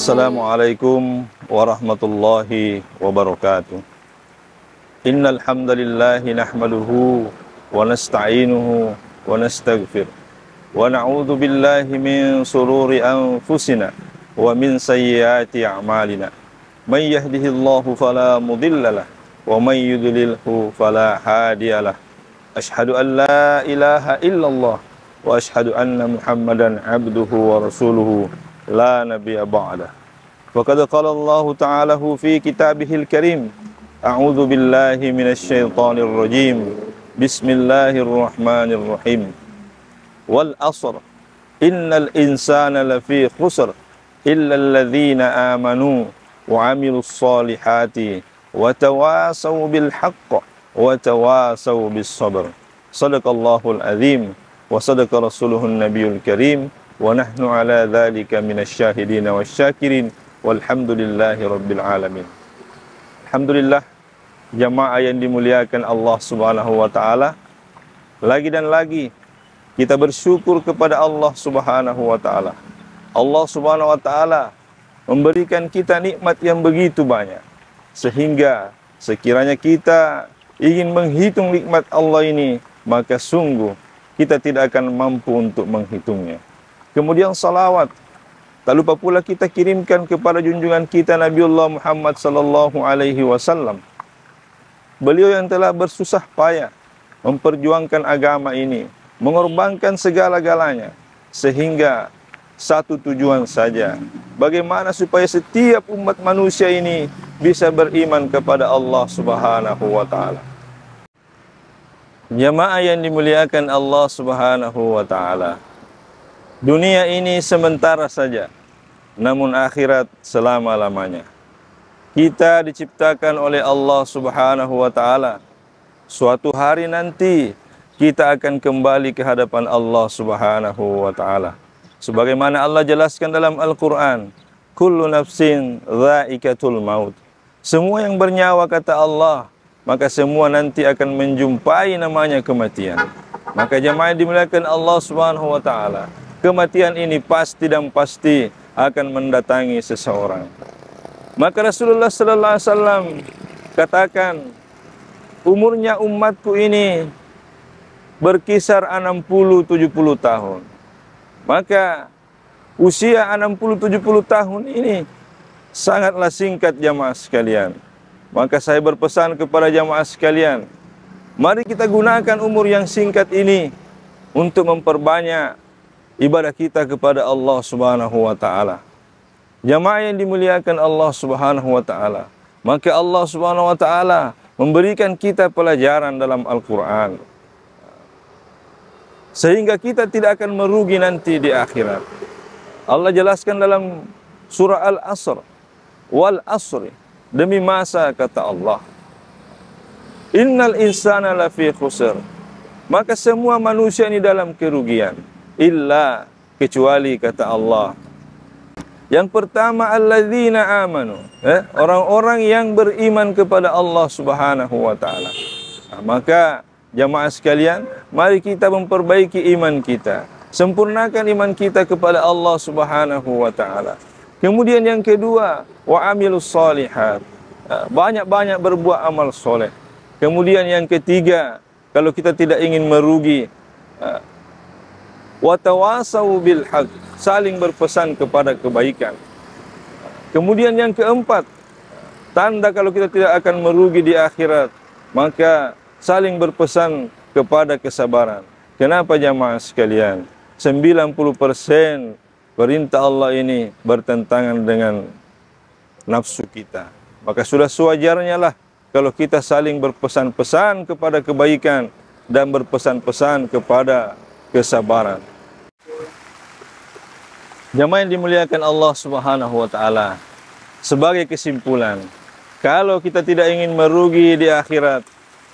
Assalamualaikum warahmatullahi wabarakatuh. Innal hamdalillahi nahmaduhu wa nasta'inuhu wa nastaghfir wa na'udzu billahi min sururi anfusina wa min sayyiati a'malina. May yahdihillahu fala mudhillalah wa may yudlilhu fala hadiyalah. Asyhadu an la ilaha illallah wa asyhadu anna Muhammadan abduhu wa rasuluhu la nabiyya ba'dah. Faqad qala Allah Ta'ala fi kitabihil karim. A'udzu billahi minasy syaithanir rajim. Bismillahirrahmanirrahim. Wal 'ashr. Innal insana lafi khusr illa alladhina amanu wa 'amilus solihati wa tawasaw bil haqq wa tawasaw bis sabr. Shadaqallahul azim wa sadaqa rasuluhun nabiyul karim. Wa nahnu ala dhalika minasy syahidin wasyakirin walhamdulillahi rabbil alamin. Alhamdulillah, jamaah yang dimuliakan Allah Subhanahu wa taala, lagi dan lagi kita bersyukur kepada Allah Subhanahu wa taala. Allah Subhanahu wa taala memberikan kita nikmat yang begitu banyak, sehingga sekiranya kita ingin menghitung nikmat Allah ini, maka sungguh kita tidak akan mampu untuk menghitungnya. Kemudian salawat, tak lupa pula kita kirimkan kepada junjungan kita Nabiullah Muhammad sallallahu alaihi wasallam. Beliau yang telah bersusah payah memperjuangkan agama ini, mengorbankan segala-galanya, sehingga satu tujuan saja, bagaimana supaya setiap umat manusia ini bisa beriman kepada Allah Subhanahu wa taala. Jamaah yang dimuliakan Allah Subhanahu wa taala, dunia ini sementara saja, namun akhirat selama-lamanya. Kita diciptakan oleh Allah Subhanahu wa taala. Suatu hari nanti kita akan kembali ke hadapan Allah Subhanahu wa taala. Sebagaimana Allah jelaskan dalam Al-Qur'an, kullu nafsin dha'iqatul maut. Semua yang bernyawa, kata Allah, maka semua nanti akan menjumpai namanya kematian. Maka jemaah dimuliakan Allah Subhanahu wa taala, kematian ini pasti dan pasti akan mendatangi seseorang. Maka Rasulullah sallallahu alaihi wasallam katakan, umurnya umatku ini berkisar 60-70 tahun. Maka usia 60-70 tahun ini sangatlah singkat jamaah sekalian. Maka saya berpesan kepada jamaah sekalian, mari kita gunakan umur yang singkat ini untuk memperbanyak ibadah kita kepada Allah Subhanahu wa taala. Jamaah yang dimuliakan Allah Subhanahu wa taala, maka Allah Subhanahu wa taala memberikan kita pelajaran dalam Al-Qur'an, sehingga kita tidak akan merugi nanti di akhirat. Allah jelaskan dalam surah Al-Asr, wal asri, demi masa, kata Allah, innal insana lafi khusr, maka semua manusia ini dalam kerugian, illa, kecuali, kata Allah, yang pertama alladzina amanu, orang-orang yang beriman kepada Allah Subhanahu wa taala. Maka jamaah sekalian, mari kita memperbaiki iman kita, sempurnakan iman kita kepada Allah Subhanahu wa taala. Kemudian yang kedua, wa amilus solihat, banyak-banyak berbuat amal soleh. Kemudian yang ketiga, kalau kita tidak ingin merugi, wa tawasaw bil haq, saling berpesan kepada kebaikan. Kemudian yang keempat, tanda kalau kita tidak akan merugi di akhirat, maka saling berpesan kepada kesabaran. Kenapa jamaah sekalian? 90% perintah Allah ini bertentangan dengan nafsu kita, maka sudah sewajarnya lah kalau kita saling berpesan-pesan kepada kebaikan dan berpesan-pesan kepada kesabaran. Jamaah yang dimuliakan Allah Subhanahu wa taala, sebagai kesimpulan, kalau kita tidak ingin merugi di akhirat,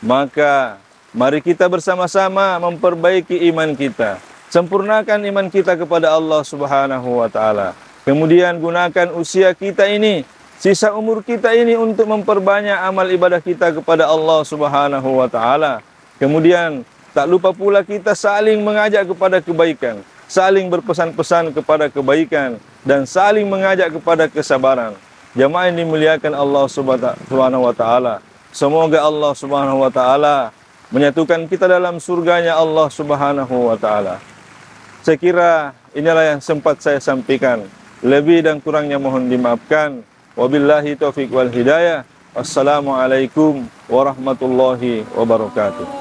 maka mari kita bersama-sama memperbaiki iman kita. Sempurnakan iman kita kepada Allah Subhanahu wa taala. Kemudian gunakan usia kita ini, sisa umur kita ini untuk memperbanyak amal ibadah kita kepada Allah Subhanahu wa taala. Kemudian tak lupa pula kita saling mengajak kepada kebaikan, saling berpesan-pesan kepada kebaikan, dan saling mengajak kepada kesabaran. Jamaah yang dimuliakan Allah Subhanahu wa taala, semoga Allah Subhanahu wa taala menyatukan kita dalam surganya Allah Subhanahu wa taala. Saya kira inilah yang sempat saya sampaikan. Lebih dan kurangnya mohon dimaafkan. Wabillahi taufiq wal hidayah. Wassalamualaikum warahmatullahi wabarakatuh.